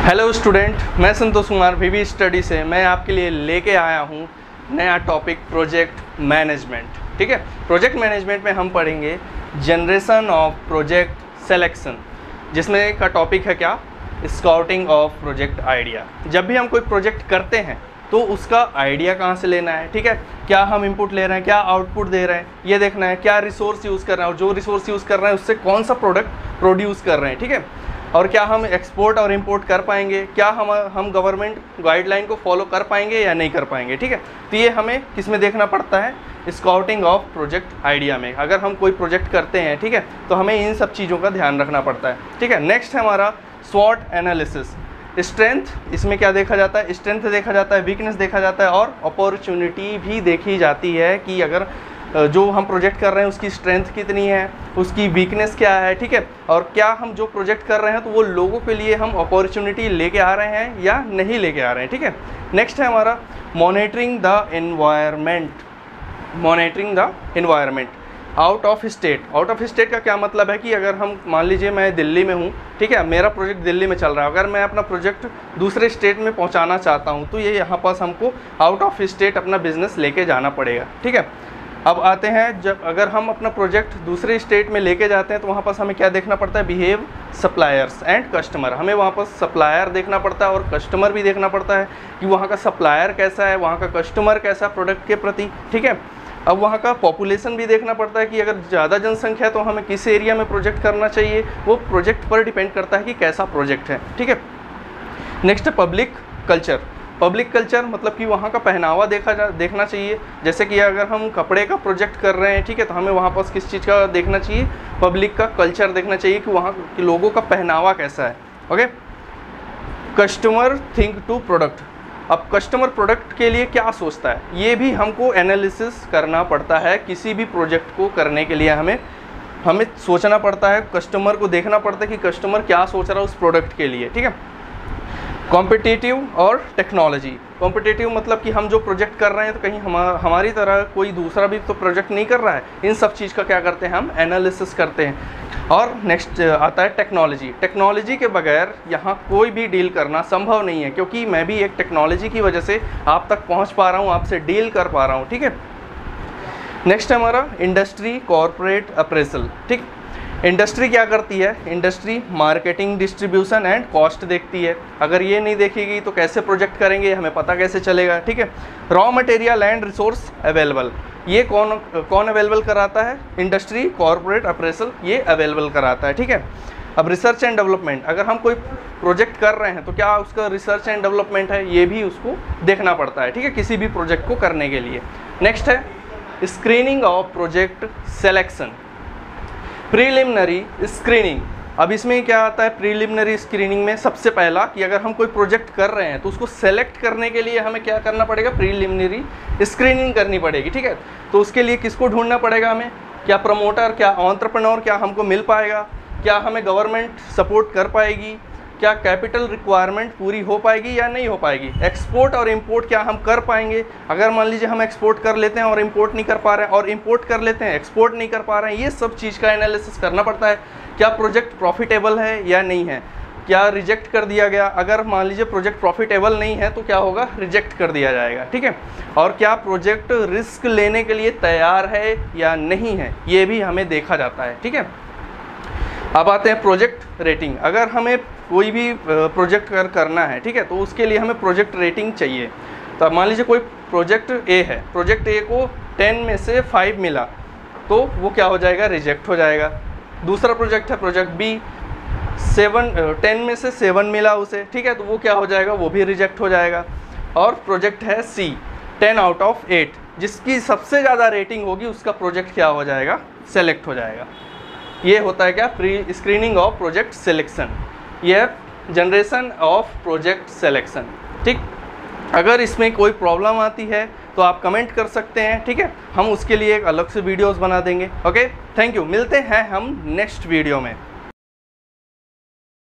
Hello student, मैं संतोष कुमार वीवी study से मैं आपके लिए लेके आया हूँ नया टॉपिक प्रोजेक्ट मैनेजमेंट। ठीक है, प्रोजेक्ट मैनेजमेंट में हम पढ़ेंगे जनरेशन ऑफ प्रोजेक्ट सिलेक्शन, जिसमें का टॉपिक है क्या, स्काउटिंग ऑफ प्रोजेक्ट आइडिया। जब भी हम कोई प्रोजेक्ट करते हैं तो उसका आइडिया कहाँ से लेना है, ठीक है, क्या हम इनपुट ले रहे हैं, क्या आउटपुट दे रहे हैं, ये देखना है, क्या रिसोर्स यूज़ कर रहे हैं और जो रिसोर्स यूज़ कर रहे हैं उससे कौन सा प्रोडक्ट प्रोड्यूस कर रहे हैं, ठीक है, और क्या हम एक्सपोर्ट और इंपोर्ट कर पाएंगे, क्या हम गवर्नमेंट गाइडलाइन को फॉलो कर पाएंगे या नहीं कर पाएंगे। ठीक है, तो ये हमें किस में देखना पड़ता है, स्काउटिंग ऑफ प्रोजेक्ट आइडिया में। अगर हम कोई प्रोजेक्ट करते हैं, ठीक है, तो हमें इन सब चीज़ों का ध्यान रखना पड़ता है। ठीक है, नेक्स्ट है हमारा स्वॉट एनालिसिस। स्ट्रेंथ, इसमें क्या देखा जाता है, स्ट्रेंथ देखा जाता है, वीकनेस देखा जाता है और अपॉर्चुनिटी भी देखी जाती है कि अगर जो हम प्रोजेक्ट कर रहे हैं उसकी स्ट्रेंथ कितनी है, उसकी वीकनेस क्या है, ठीक है, और क्या हम जो प्रोजेक्ट कर रहे हैं तो वो लोगों के लिए हम अपॉर्चुनिटी लेके आ रहे हैं या नहीं लेके आ रहे हैं। ठीक है, नेक्स्ट है हमारा monitoring the environment. Monitoring the environment out of state. Out of state का क्या मतलब है कि अगर हम मान लीजिए मैं दिल्ली में हूँ, ठीक है, मेरा प्रोजेक्ट दिल्ली में चल रहा है, अगर मैं अपना प्रोजेक्ट दूसरे स्टेट में पहुँचाना चाहता हूँ तो ये यहाँ पास हमको आउट ऑफ स्टेट अपना बिजनेस लेके जाना पड़ेगा। ठीक है, अब आते हैं, जब अगर हम अपना प्रोजेक्ट दूसरे स्टेट में लेके जाते हैं तो वहाँ पास हमें क्या देखना पड़ता है, बिहेव सप्लायर्स एंड कस्टमर। हमें वहाँ पास सप्लायर देखना पड़ता है और कस्टमर भी देखना पड़ता है कि वहाँ का सप्लायर कैसा है, वहाँ का कस्टमर कैसा प्रोडक्ट के प्रति। ठीक है, अब वहाँ का पॉपुलेशन भी देखना पड़ता है कि अगर ज़्यादा जनसंख्या है तो हमें किस एरिया में प्रोजेक्ट करना चाहिए, वो प्रोजेक्ट पर डिपेंड करता है कि कैसा प्रोजेक्ट है। ठीक है, नेक्स्ट है पब्लिक कल्चर। पब्लिक कल्चर मतलब कि वहाँ का पहनावा देखना चाहिए। जैसे कि अगर हम कपड़े का प्रोजेक्ट कर रहे हैं, ठीक है, तो हमें वहाँ पास किस चीज़ का देखना चाहिए, पब्लिक का कल्चर देखना चाहिए कि वहाँ के लोगों का पहनावा कैसा है। Okay, customer think to product. अब कस्टमर प्रोडक्ट के लिए क्या सोचता है, ये भी हमको एनालिसिस करना पड़ता है। किसी भी प्रोजेक्ट को करने के लिए हमें सोचना पड़ता है, कस्टमर को देखना पड़ता है कि कस्टमर क्या सोच रहा है उस प्रोडक्ट के लिए। ठीक है, कॉम्पिटिटिव और टेक्नोलॉजी। कॉम्पिटिटिव मतलब कि हम जो प्रोजेक्ट कर रहे हैं तो कहीं हमारी तरह कोई दूसरा भी तो प्रोजेक्ट नहीं कर रहा है, इन सब चीज़ का क्या करते हैं, हम एनालिसिस करते हैं। और नेक्स्ट आता है टेक्नोलॉजी। टेक्नोलॉजी के बगैर यहाँ कोई भी डील करना संभव नहीं है, क्योंकि मैं भी एक टेक्नोलॉजी की वजह से आप तक पहुँच पा रहा हूँ, आपसे डील कर पा रहा हूँ। ठीक है, नेक्स्ट है हमारा इंडस्ट्री कॉरपोरेट अप्रेजल। ठीक, इंडस्ट्री क्या करती है, industry marketing, distribution and cost देखती है। अगर ये नहीं देखेगी तो कैसे प्रोजेक्ट करेंगे, हमें पता कैसे चलेगा। ठीक है, raw material and resource available, ये कौन अवेलेबल कराता है, इंडस्ट्री कॉरपोरेट अप्रेजल ये अवेलेबल कराता है। ठीक है, अब रिसर्च एंड डेवलपमेंट, अगर हम कोई प्रोजेक्ट कर रहे हैं तो क्या उसका रिसर्च एंड डेवलपमेंट है, ये भी उसको देखना पड़ता है। ठीक है, किसी भी प्रोजेक्ट को करने के लिए। नेक्स्ट है screening of project selection, preliminary screening. अब इसमें क्या आता है, प्रीलिमिनरी स्क्रीनिंग में सबसे पहला कि अगर हम कोई प्रोजेक्ट कर रहे हैं तो उसको सेलेक्ट करने के लिए हमें क्या करना पड़ेगा, प्रीलिमिनरी स्क्रीनिंग करनी पड़ेगी। ठीक है, तो उसके लिए किसको ढूंढना पड़ेगा हमें, क्या प्रमोटर, क्या एंटरप्रेन्योर, क्या हमको मिल पाएगा, क्या हमें गवर्नमेंट सपोर्ट कर पाएगी, क्या कैपिटल रिक्वायरमेंट पूरी हो पाएगी या नहीं हो पाएगी, एक्सपोर्ट और इंपोर्ट क्या हम कर पाएंगे। अगर मान लीजिए हम एक्सपोर्ट कर लेते हैं और इंपोर्ट नहीं कर पा रहे हैं, और इंपोर्ट कर लेते हैं एक्सपोर्ट नहीं कर पा रहे हैं, ये सब चीज़ का एनालिसिस करना पड़ता है। क्या प्रोजेक्ट प्रॉफिटेबल है या नहीं है, क्या रिजेक्ट कर दिया गया, अगर मान लीजिए प्रोजेक्ट प्रॉफिटेबल नहीं है तो क्या होगा, रिजेक्ट कर दिया जाएगा। ठीक है, और क्या प्रोजेक्ट रिस्क लेने के लिए तैयार है या नहीं है, ये भी हमें देखा जाता है। ठीक है, अब आते हैं प्रोजेक्ट रेटिंग। अगर हमें कोई भी प्रोजेक्ट करना है, ठीक है, तो उसके लिए हमें प्रोजेक्ट रेटिंग चाहिए। तो मान लीजिए कोई प्रोजेक्ट ए है, प्रोजेक्ट ए को 10 में से 5 मिला तो वो क्या हो जाएगा, रिजेक्ट हो जाएगा। दूसरा प्रोजेक्ट है प्रोजेक्ट बी, 10 में से 7 मिला उसे, ठीक है, तो वो क्या हो जाएगा, वो भी रिजेक्ट हो जाएगा। और प्रोजेक्ट है सी, 10 आउट ऑफ 8, जिसकी सबसे ज़्यादा रेटिंग होगी उसका प्रोजेक्ट क्या हो जाएगा, सेलेक्ट हो जाएगा। ये होता है क्या, pre screening of project selection, ये जनरेशन ऑफ प्रोजेक्ट सिलेक्शन। ठीक, अगर इसमें कोई प्रॉब्लम आती है तो आप कमेंट कर सकते हैं। ठीक है, हम उसके लिए एक अलग से वीडियोस बना देंगे। ओके, थैंक यू, मिलते हैं हम नेक्स्ट वीडियो में।